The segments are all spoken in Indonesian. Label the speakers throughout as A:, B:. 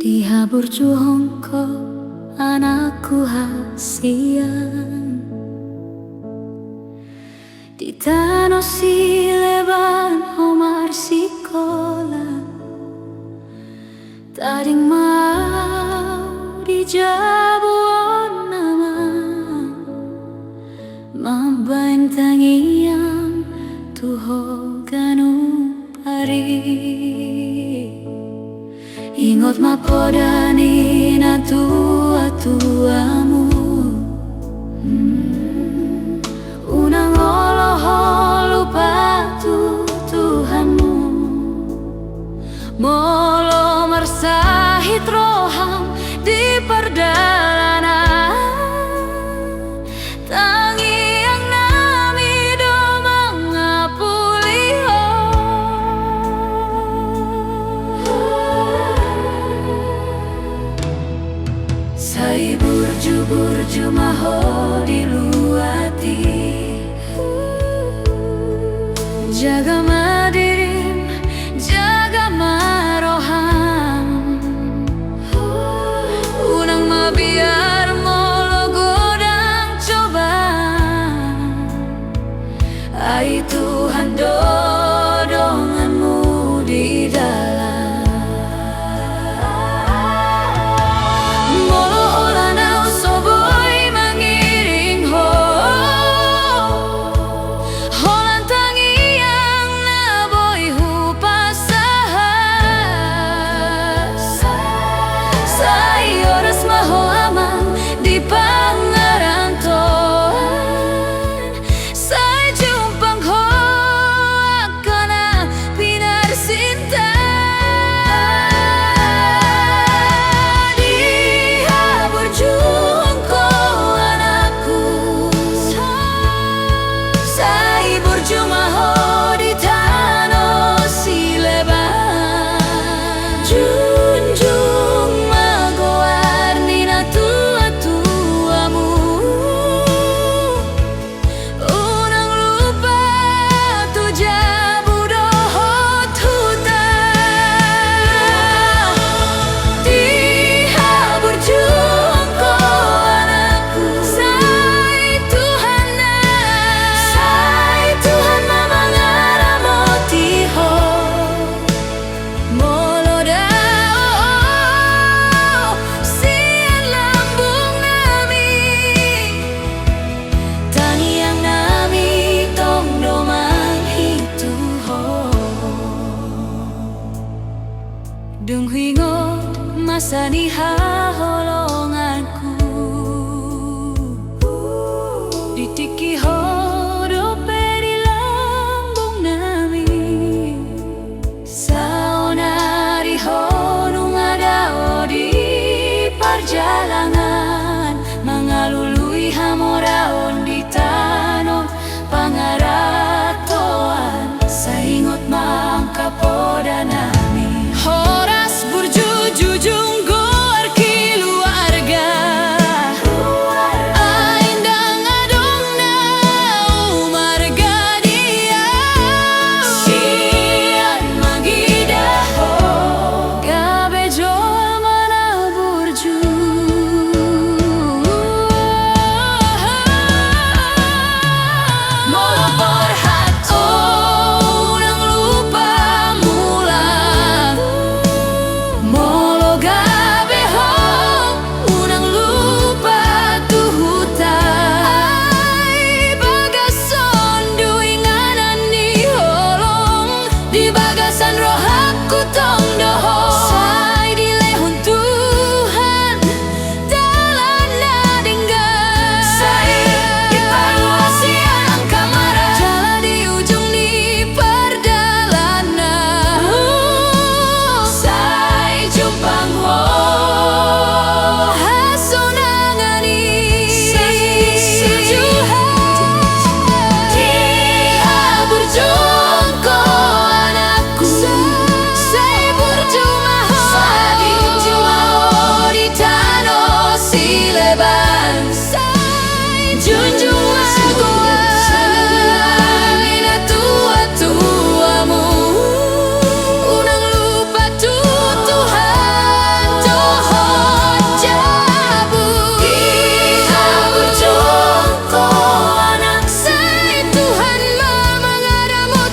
A: Diha berjuang ko anakku hasian di tanah sileban homar sikola taring mau dijabuan nama mabain tangian tuho ganu pari ingot mapodani na tua-tuamu unang olo lupa Tuhanmu molo mersahit roham di perdalanan tangi yang nami domang ngapulio sai burju maho diluati jaga madirim jaga maroham unang mabiar molo godang coba ai Tuhan dodonganmu di dalam Dung hingo masani haholonganku ditiki hodope di lambung nami saonari honung adao di perjalanan mengalului hamoraon di tanon pangaratoan saingot mangka poda nami Horas burju jujung goar kilua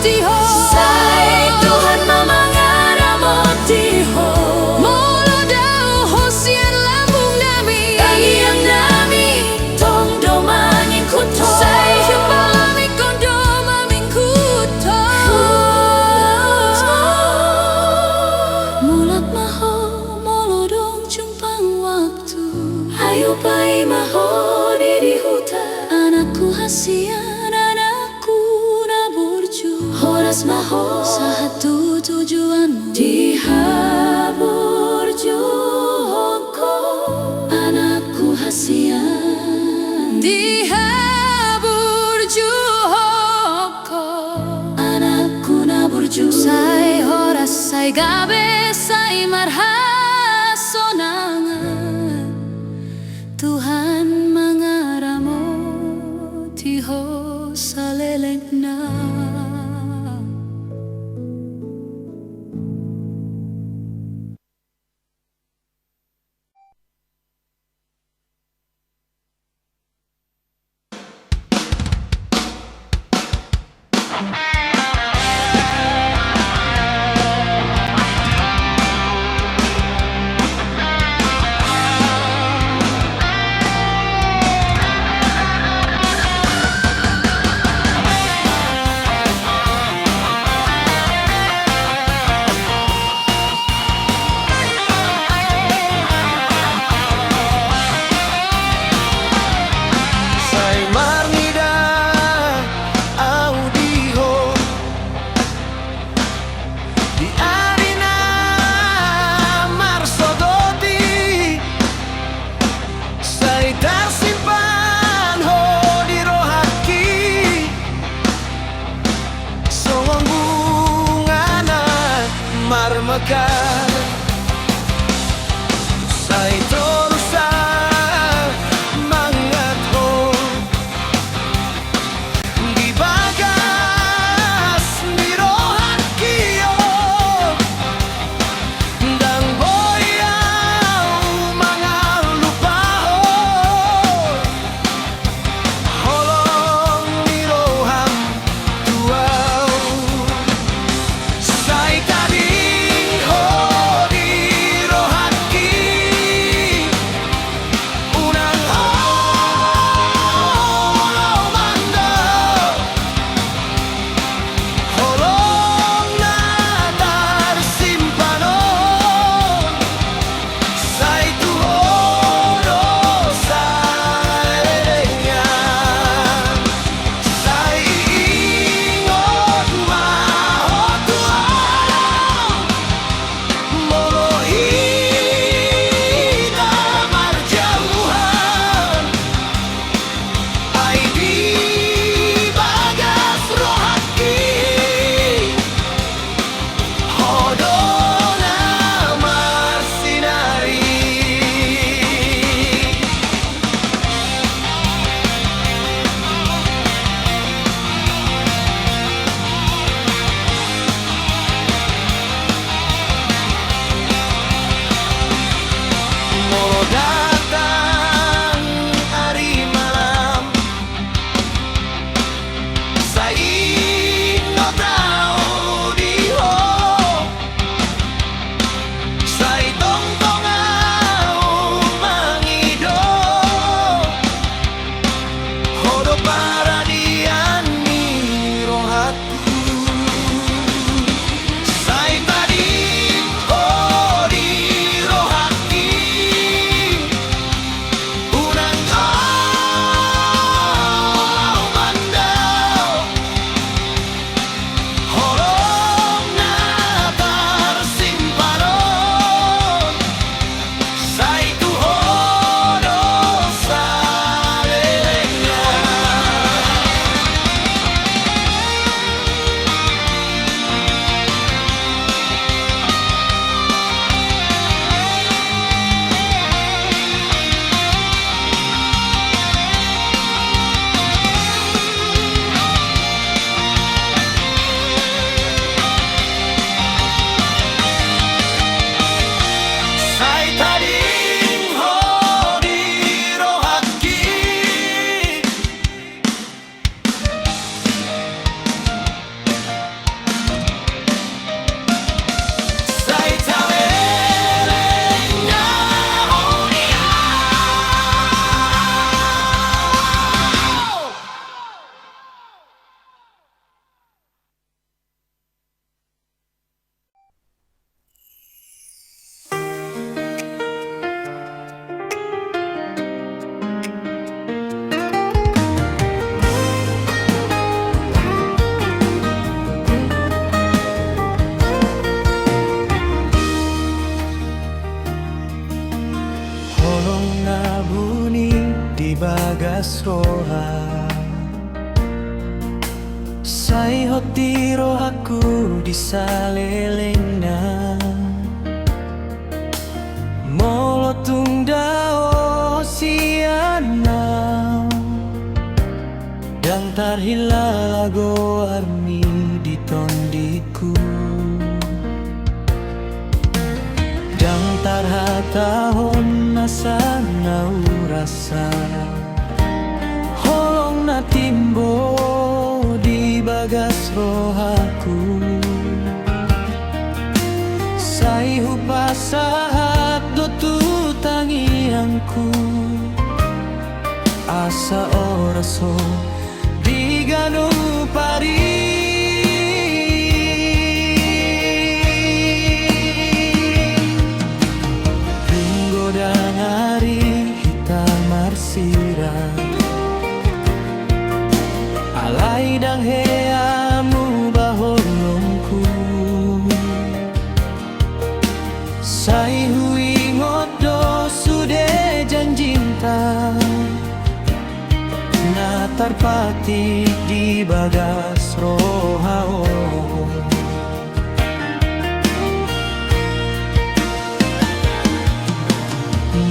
A: tiho sai Tuhan mamangara tiho molo dau hosian lambung nami yang nami tong domangin kuto sai himpalami kondo maming kuto mulat maho molo dong jumpang waktu ayo pai maho di hutan anakku hasian anakku naburju horas maho satu tujuanmu di haburju hoko anakku hasian di haburju hoko anakku naburju sai horas sai gabe sai marha sonangan Tuhan mangaramo tiho salelengna
B: mekar sai torusa mangat ho di bagas mirohan kio dan boyau mangal lupa ho holong miroham tuau sai tadi ho di rohaki bagas roha Sai hoti rohaku di salelengna Molo tungdao siana Dan tarhila lago armi di tondiku Dan tarhatahon nasana urasa Holong na timbo di bagas rohaku Sai hupasahat do tu tangiangku Asa oraso di ganu pari Ringgo dan hari hitam marsira Alai dang heamu baholongku Sai hui ngodo sude janjinta Na tarpati di bagas rohao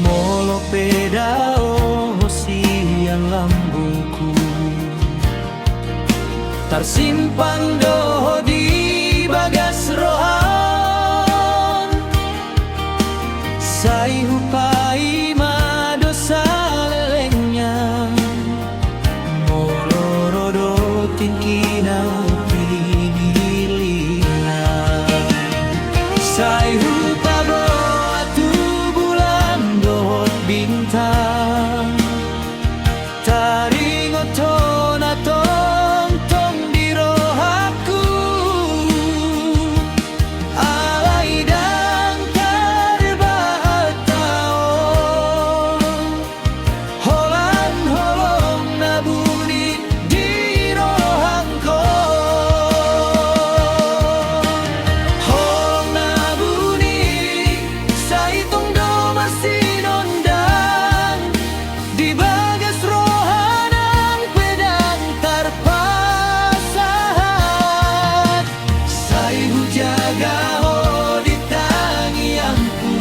B: Molo pedao siang lambungku Tersimpan doho di bagas rohan Sai hupai madosa lelengnya Molorodo tinkina upinilina Sai hupabo atu bulan dohot bintang Taringoton aton tong di rohaku Alai dang tarbahataon Holan holong nabuni di rohangko Holong nabuni sai tong do masinondang Di bagas rohanang pedang tarpasahat Sai hujaga ho di tangiangku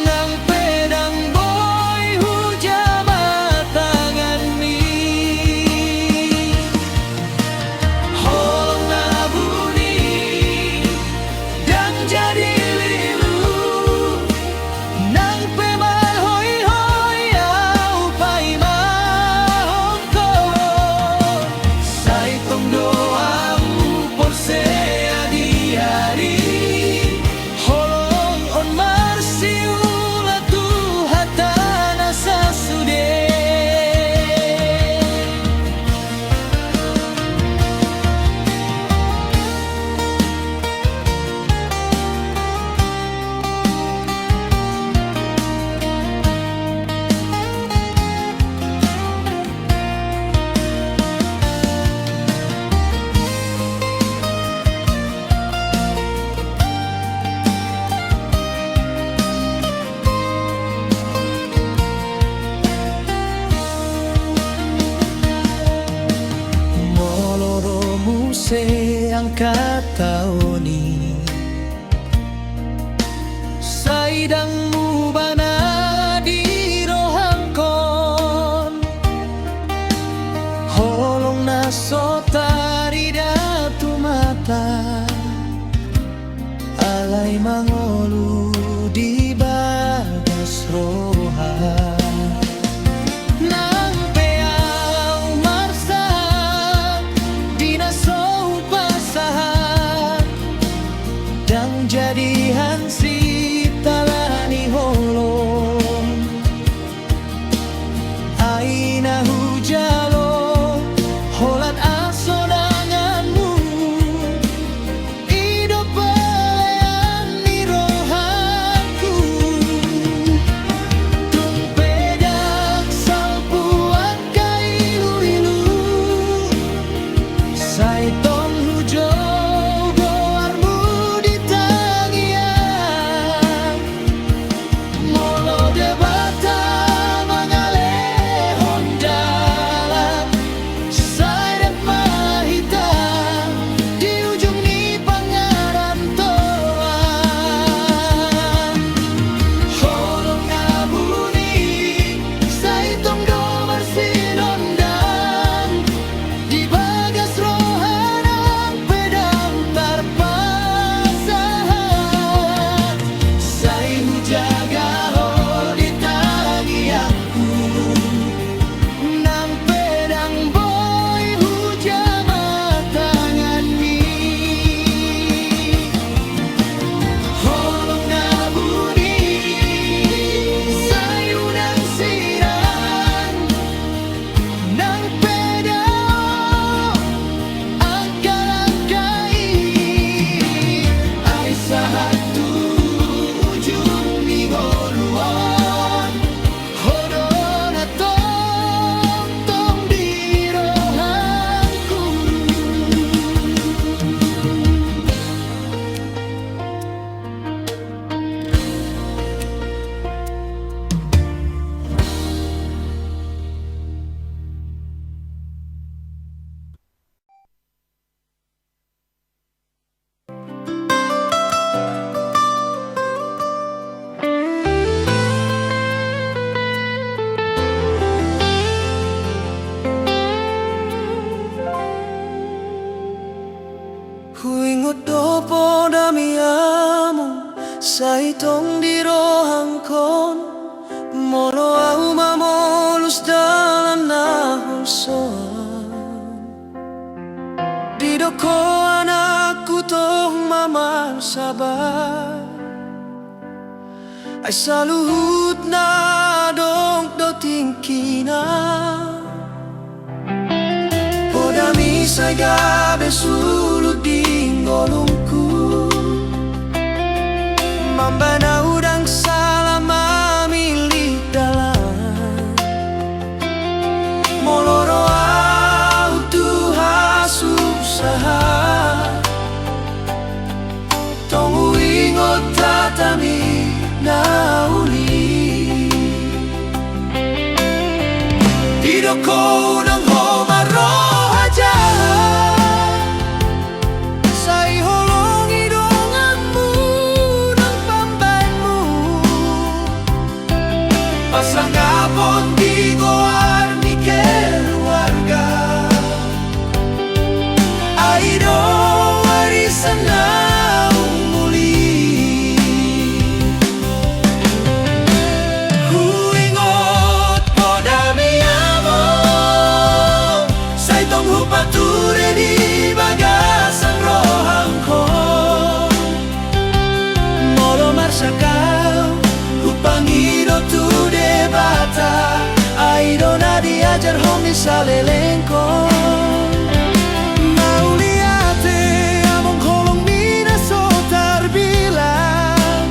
B: Nang pedang boy hujama tangan mi Holong nabuni dan jadi lilu Nang pemal hoi hoi au pai mahongko Sai tong doa por se adi hari Holong on marsiula tu hatana sasude Moloromu se angkat taoni Saidangmu bana di rohangkon Holong nasotari datu mata Alai mangolu di bagas roha Nang peau marsa dina sou pasahan Dan jadi hansi talani holong Aina hujalo holat asonanganmu Ido pelean ni roha Huingot do po dami amo sa itong dirohangkon. Moro au mamolus dalam nahulsoan. Didoko anakku toh mamar sabar. Ay saluhut na dong do tingkina. Podami say gabe sulud ding golongku. Mambana udang salam mamili dalam. Moloro au tuha susaha. Tongu ingot tatami na uli. Didoko ng homaro aja. Say holong idonganmu ng pambanmu. Pasangapon di goar ni keluarga. Aido warisan na pature di bagasan rohangko. Moro marsakau upangido tu debata. Aido na diajar homi salelengko. Mauliate among kolong mina so tarbilang.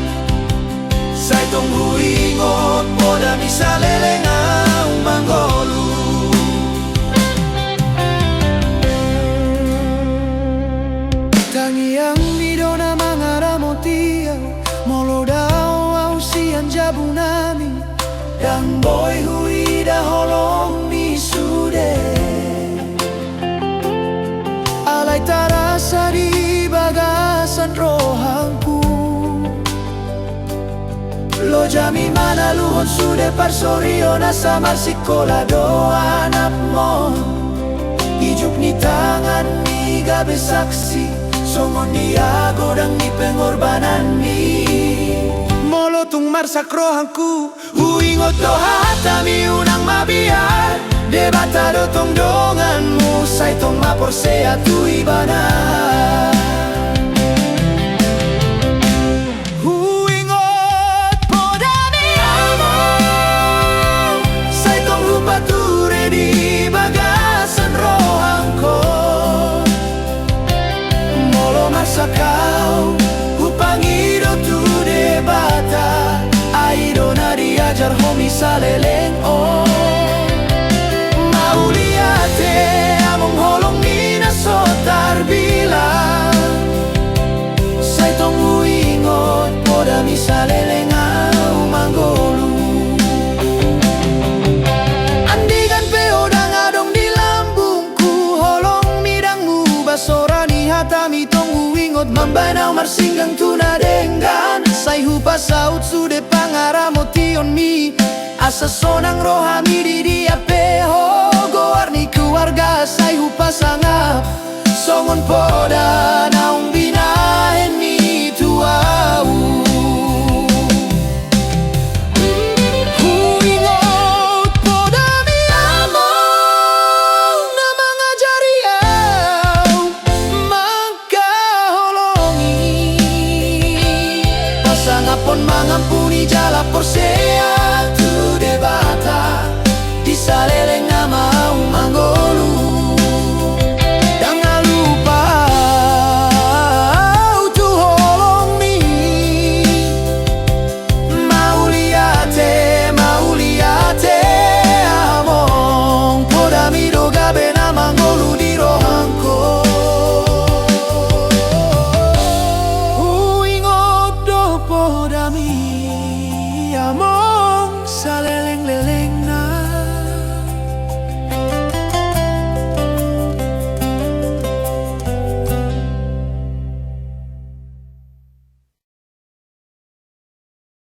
B: Say tong huingot moda mi salelengau manggolu. Tangiang mido na mga ramotiaw. Molo daw au siyan jabu nami. Dan boy huida holong mi sude. Alay tarasa di bagasan rohangku. Lo jami mana luhon sude parsorio na samar sikola do anak mo. Ijuk ni tangan ni gabe saksi. Songon niago dang ni pengorbanan ni. Molo tung marsak rohangku. Huingot do hatami unang mabiar. Debata do tong donganmu. Say tong maporsea tu ibana. Huingot po dami amo. Say tong hupature di bagasan rohangko. Masakau upangido tu debata. Aido na diajar homi saleleng o. Mauliate among holong mina so tarbilang. Say tong huingot poda mi saleleng au manggolu. Andigan peodang adong di lambungku. Holong midangmu basorani hatami tong Mambanaw marsinggang tunadenggan. Say hupa saut sude pangaramotion mi. Asa sonang rohami di dia peho. Goar ni keluarga say hupa sangap. Songon poda naung binahen mi tuau. Sangapon mangampuni jala porsea tu debata. Di saleleng na mau manggolu. Jangan lupa tu holong mi. Mauliate among poda mi do gabe na manggolu di rohangko. Podami among saleleng.